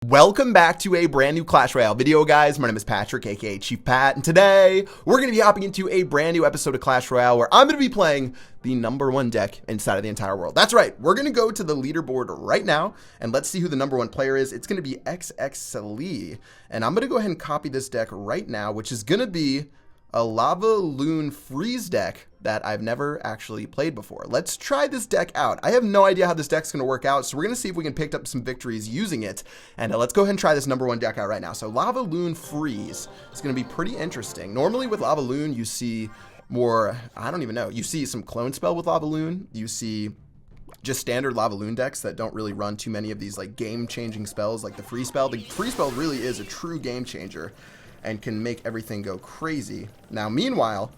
Welcome back to a brand new Clash Royale video, guys. My name is Patrick, aka Chief Pat, and today we're going to be hopping into a brand new episode of Clash Royale where I'm going to be playing the #1 deck inside of the entire world. That's right, we're going to go to the leaderboard right now, and let's see who the #1 player is. It's going to be XX and I'm going to go ahead and copy this deck right now, which is going to be a LavaLoon freeze deck that I've never actually played before. Let's try this deck out. I have no idea how this deck's going to work out, so we're going to see if we can pick up some victories using it. And let's go ahead and try this #1 deck out right now. So LavaLoon freeze. It's going to be pretty interesting. Normally with LavaLoon, you see more, I don't even know, you see some clone spell with LavaLoon. You see just standard LavaLoon decks that don't really run too many of these like game-changing spells like the free spell. The free spell really is a true game changer and can make everything go crazy. Now, meanwhile,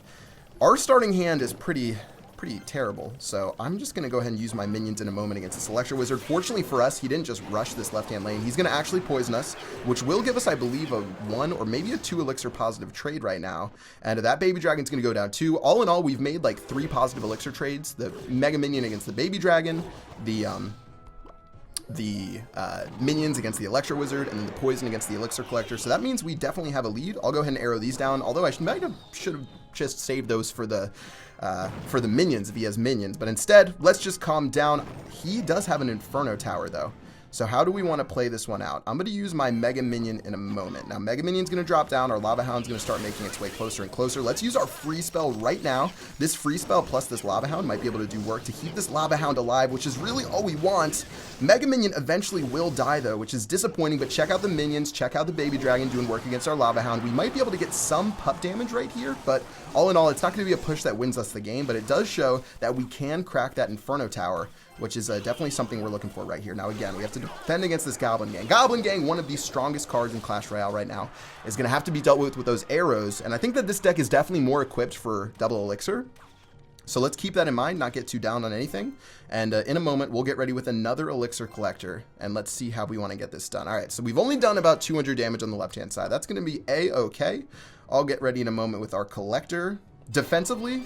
our starting hand is pretty terrible, so I'm just going to go ahead and use my minions in a moment against this Electro Wizard. Fortunately for us, he didn't just rush this left-hand lane. He's going to actually poison us, which will give us, I believe, a 1 or maybe a 2 elixir positive trade right now, and that Baby Dragon's going to go down too. All in all, we've made like 3 positive elixir trades. The Mega Minion against the Baby Dragon, the minions against the Electro Wizard, and then the poison against the Elixir Collector. So that means we definitely have a lead. I'll go ahead and arrow these down, although I should have just saved those for the minions if he has minions. But instead, let's just calm down. He does have an Inferno Tower, though. So how do we want to play this one out? I'm going to use my Mega Minion in a moment. Now, Mega Minion's going to drop down. Our Lava Hound's going to start making its way closer and closer. Let's use our free spell right now. This free spell plus this Lava Hound might be able to do work to keep this Lava Hound alive, which is really all we want. Mega Minion eventually will die, though, which is disappointing, but check out the minions. Check out the Baby Dragon doing work against our Lava Hound. We might be able to get some pup damage right here, but all in all, it's not going to be a push that wins us the game, but it does show that we can crack that Inferno Tower, which is definitely something we're looking for right here. Now, again, we have to defend against this Goblin Gang. Goblin Gang, one of the strongest cards in Clash Royale right now, is going to have to be dealt with those arrows, and I think that this deck is definitely more equipped for double elixir. So let's keep that in mind, not get too down on anything, and in a moment, we'll get ready with another Elixir Collector, and let's see how we want to get this done. All right, so we've only done about 200 damage on the left-hand side. That's going to be A-okay. I'll get ready in a moment with our Collector. Defensively,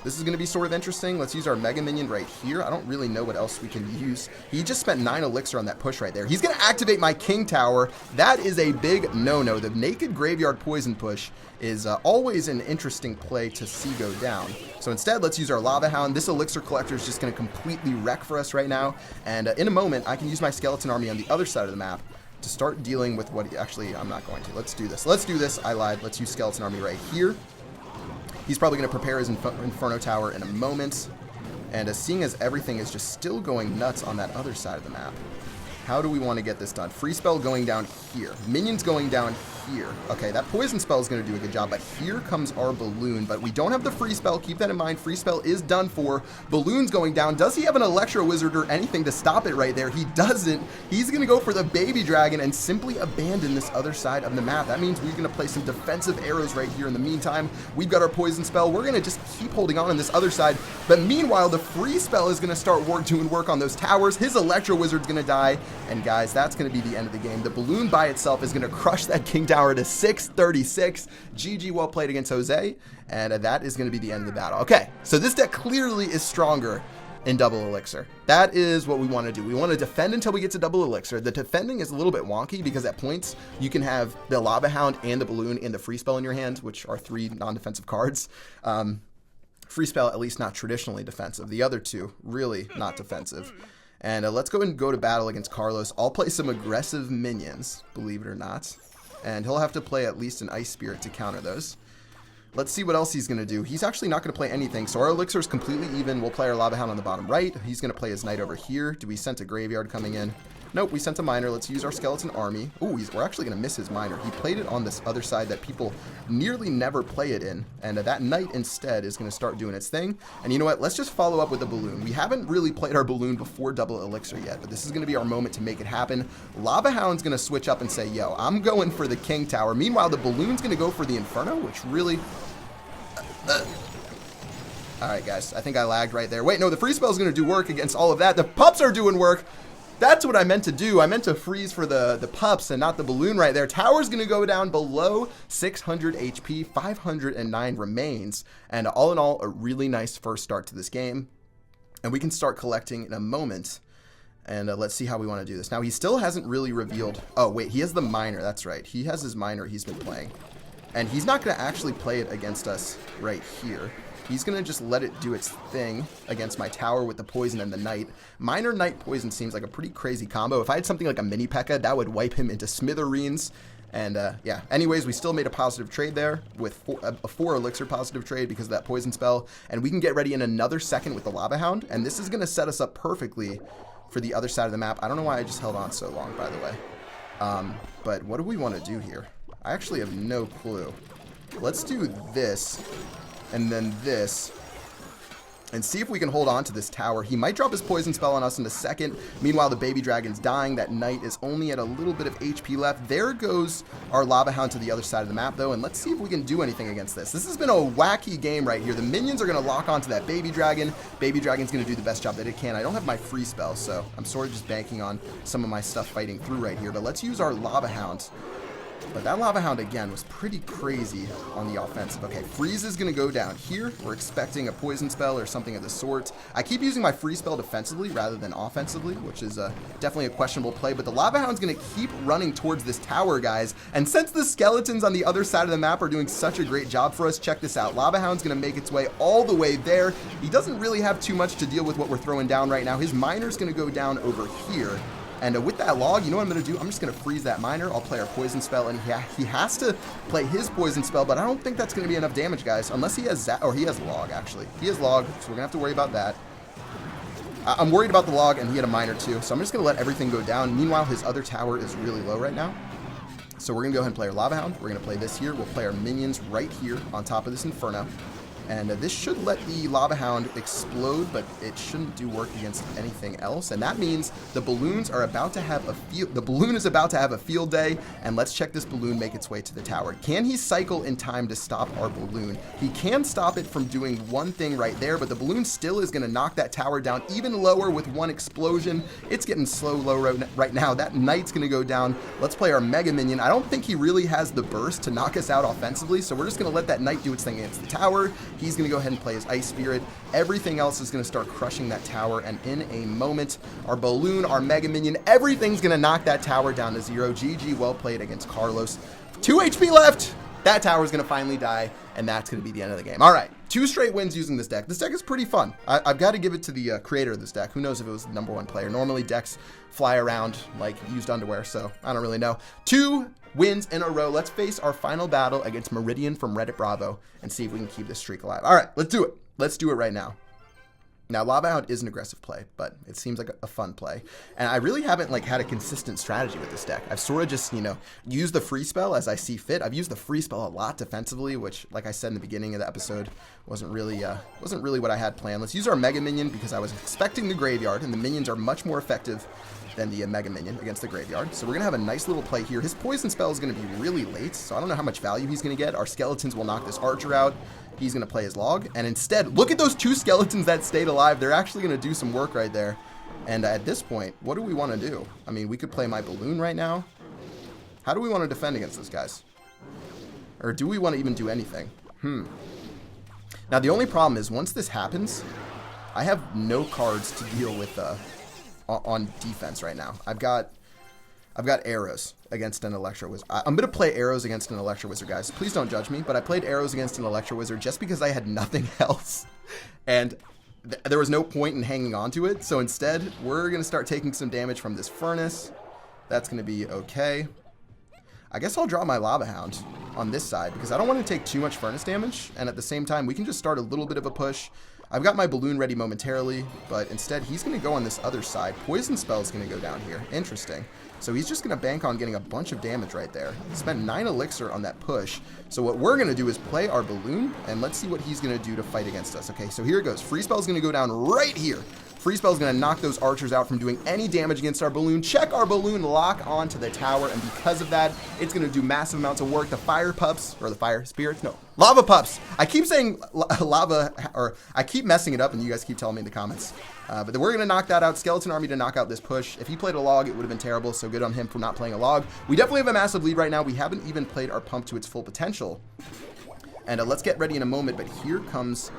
this is going to be sort of interesting. Let's use our Mega Minion right here. I don't really know what else we can use. He just spent 9 elixir on that push right there. He's going to activate my King Tower. That is a big no-no. The Naked Graveyard Poison push is always an interesting play to see go down. So instead, let's use our Lava Hound. This Elixir Collector is just going to completely wreck for us right now. And in a moment, I can use my Skeleton Army on the other side of the map to start dealing with what... Actually, I'm not going to. Let's do this. Let's do this. I lied. Let's use Skeleton Army right here. He's probably going to prepare his Inferno Tower in a moment. And seeing as everything is just still going nuts on that other side of the map, how do we want to get this done? Free spell going down here. Minions going down here. Okay, that poison spell is going to do a good job, but here comes our balloon. But we don't have the free spell. Keep that in mind. Free spell is done for. Balloon's going down. Does he have an Electro Wizard or anything to stop it right there? He doesn't. He's going to go for the Baby Dragon and simply abandon this other side of the map. That means we're going to play some defensive arrows right here. In the meantime, we've got our poison spell. We're going to just keep holding on this other side. But meanwhile, the free spell is going to start doing work on those towers. His Electro Wizard's going to die. And guys, that's going to be the end of the game. The balloon by itself is going to crush that King Tower to 636. GG, well played against Jose. And that is going to be the end of the battle. Okay, so this deck clearly is stronger in double elixir. That is what we want to do. We want to defend until we get to double elixir. The defending is a little bit wonky because at points you can have the Lava Hound and the balloon and the free spell in your hand, which are 3 non-defensive cards. Free spell, at least not traditionally defensive. The other 2, really not defensive. And let's go and go to battle against Carlos. I'll play some aggressive minions, believe it or not. And he'll have to play at least an Ice Spirit to counter those. Let's see what else he's going to do. He's actually not going to play anything, so our elixir is completely even. We'll play our Lava Hound on the bottom right. He's going to play his Knight over here. Do we send a Graveyard coming in? Nope, we sent a Miner. Let's use our Skeleton Army. Ooh, we're actually going to miss his Miner. He played it on this other side that people nearly never play it in. And that Knight instead is going to start doing its thing. And you know what? Let's just follow up with the Balloon. We haven't really played our Balloon before double elixir yet, but this is going to be our moment to make it happen. Lava Hound's going to switch up and say, yo, I'm going for the King Tower. Meanwhile, the Balloon's going to go for the Inferno, which really... Alright, guys. I think I lagged right there. Wait, no, the free spell is going to do work against all of that. The pups are doing work. That's what I meant to do. I meant to freeze for the pups and not the balloon right there. Tower's going to go down below 600 HP. 509 remains. And all in all, a really nice first start to this game. And we can start collecting in a moment. And let's see how we want to do this. Now, he still hasn't really revealed... Oh, wait, he has the miner. That's right. He has his miner he's been playing. And he's not going to actually play it against us right here. He's going to just let it do its thing against my tower with the poison and the knight. Miner, knight, poison seems like a pretty crazy combo. If I had something like a mini P.E.K.K.A, that would wipe him into smithereens. And, yeah. Anyways, we still made a positive trade there with a 4 elixir positive trade because of that poison spell. And we can get ready in another second with the Lava Hound. And this is going to set us up perfectly for the other side of the map. I don't know why I just held on so long, by the way. But what do we want to do here? I actually have no clue. Let's do this and then this and see if we can hold on to this tower. He might drop his poison spell on us in a second. Meanwhile, the baby dragon's dying. That knight is only at a little bit of HP left. There goes our Lava Hound to the other side of the map, though, and let's see if we can do anything against this. This has been a wacky game right here. The minions are going to lock onto that baby dragon. Baby dragon's going to do the best job that it can. I don't have my free spell, so I'm sort of just banking on some of my stuff fighting through right here, but let's use our Lava Hound. But that Lava Hound, again, was pretty crazy on the offensive. Okay, freeze is going to go down here. We're expecting a poison spell or something of the sort. I keep using my free spell defensively rather than offensively, which is definitely a questionable play. But the Lava Hound's going to keep running towards this tower, guys. And since the skeletons on the other side of the map are doing such a great job for us, check this out. Lava Hound's going to make its way all the way there. He doesn't really have too much to deal with what we're throwing down right now. His miner's going to go down over here. And with that log, you know what I'm going to do? I'm just going to freeze that miner. I'll play our poison spell, and he has to play his poison spell, but I don't think that's going to be enough damage, guys, unless he has or he has log, actually. He has log, so we're going to have to worry about that. I'm worried about the log, and he had a miner too, so I'm just going to let everything go down. Meanwhile, his other tower is really low right now. So we're going to go ahead and play our Lava Hound. We're going to play this here. We'll play our minions right here on top of this Inferno. And this should let the Lava Hound explode, but it shouldn't do work against anything else. And that means the balloons are about to have a field. The balloon is about to have a field day. And let's check this balloon make its way to the tower. Can he cycle in time to stop our balloon? He can stop it from doing one thing right there, but the balloon still is going to knock that tower down even lower with one explosion. It's getting low right now. That knight's going to go down. Let's play our Mega Minion. I don't think he really has the burst to knock us out offensively, so we're just going to let that knight do its thing against the tower. He's going to go ahead and play his Ice Spirit. Everything else is going to start crushing that tower, and in a moment, our balloon, our Mega Minion, everything's going to knock that tower down to 0. GG, well played against Carlos. 2 HP left! That tower's going to finally die, and that's going to be the end of the game. All right, 2 straight wins using this deck. This deck is pretty fun. I've got to give it to the creator of this deck. Who knows if it was the #1 player. Normally, decks fly around like used underwear, so I don't really know. 2 wins in a row. Let's face our final battle against Meridian from Reddit Bravo and see if we can keep this streak alive. All right, let's do it. Let's do it right now. Now, Lava Hound is an aggressive play, but it seems like a fun play. And I really haven't had a consistent strategy with this deck. I've sort of just, used the free spell as I see fit. I've used the free spell a lot defensively, which, like I said in the beginning of the episode, wasn't really what I had planned. Let's use our Mega Minion because I was expecting the graveyard, and the minions are much more effective than the Mega Minion against the graveyard. So we're going to have a nice little play here. His poison spell is going to be really late, so I don't know how much value he's going to get. Our skeletons will knock this archer out. He's going to play his log. And instead, look at those 2 skeletons that stayed alive. They're actually going to do some work right there. And at this point, what do we want to do? I mean, we could play my balloon right now. How do we want to defend against this, guys? Or do we want to even do anything? Now, the only problem is once this happens, I have no cards to deal with on defense right now. I've got arrows against an Electro Wizard. I'm going to play arrows against an Electro Wizard, guys. Please don't judge me, but I played arrows against an Electro Wizard just because I had nothing else. And there was no point in hanging on to it. So instead, we're going to start taking some damage from this furnace. That's going to be okay. I guess I'll draw my Lava Hound on this side because I don't want to take too much furnace damage. And at the same time, we can just start a little bit of a push. I've got my balloon ready momentarily, but instead he's going to go on this other side. Poison spell is going to go down here. Interesting. So he's just going to bank on getting a bunch of damage right there. He spent 9 elixir on that push. So what we're going to do is play our balloon, and let's see what he's going to do to fight against us. Okay, so here it goes. Free spell is going to go down right here. Free spell is going to knock those archers out from doing any damage against our balloon. Check our balloon, lock onto the tower, and because of that, it's going to do massive amounts of work. The fire pups, or the fire spirits, no, lava pups. I keep saying lava, or I keep messing it up, and you guys keep telling me in the comments. But we're going to knock that out. Skeleton Army to knock out this push. If he played a log, it would have been terrible, so good on him for not playing a log. We definitely have a massive lead right now. We haven't even played our pump to its full potential. And let's get ready in a moment, but here comes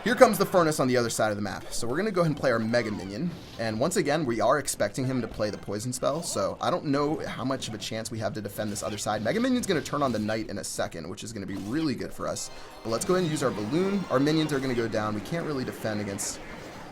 Here comes the Furnace on the other side of the map. So we're going to go ahead and play our Mega Minion. And once again, we are expecting him to play the Poison spell. So I don't know how much of a chance we have to defend this other side. Mega Minion's going to turn on the Knight in a second, which is going to be really good for us. But let's go ahead and use our Balloon. Our minions are going to go down. We can't really defend against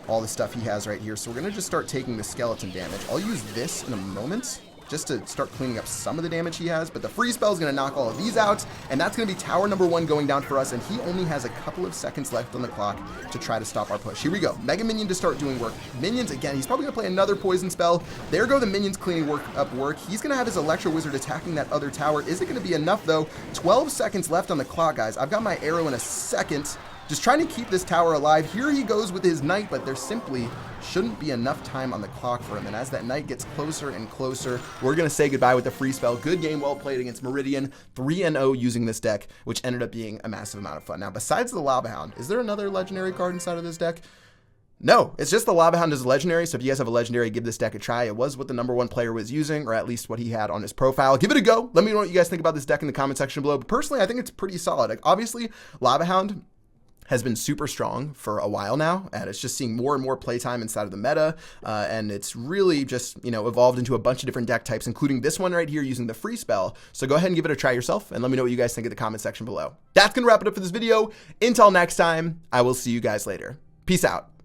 all the stuff he has right here. So we're going to just start taking the skeleton damage. I'll use this in a moment, just to start cleaning up some of the damage he has, but the free spell is going to knock all of these out, and that's going to be tower number 1 going down for us, and he only has a couple of seconds left on the clock to try to stop our push. Here we go. Mega Minion to start doing work. Minions, again, he's probably going to play another poison spell. There go the minions cleaning up work. He's going to have his Electro Wizard attacking that other tower. Is it going to be enough, though? 12 seconds left on the clock, guys. I've got my arrow in a second. Just trying to keep this tower alive. Here he goes with his Knight, but there simply shouldn't be enough time on the clock for him. And as that Knight gets closer and closer, we're going to say goodbye with the free spell. Good game, well played against Meridian. 3-0 using this deck, which ended up being a massive amount of fun. Now, besides the Lava Hound, is there another legendary card inside of this deck? No, it's just the Lava Hound is legendary, so if you guys have a legendary, give this deck a try. It was what the #1 player was using, or at least what he had on his profile. Give it a go. Let me know what you guys think about this deck in the comment section below. But personally, I think it's pretty solid. Like, obviously, Lava Hound has been super strong for a while now, and it's just seeing more and more playtime inside of the meta, and it's really just, you know, evolved into a bunch of different deck types, including this one right here using the free spell. So go ahead and give it a try yourself, and let me know what you guys think in the comment section below. That's going to wrap it up for this video. Until next time, I will see you guys later. Peace out.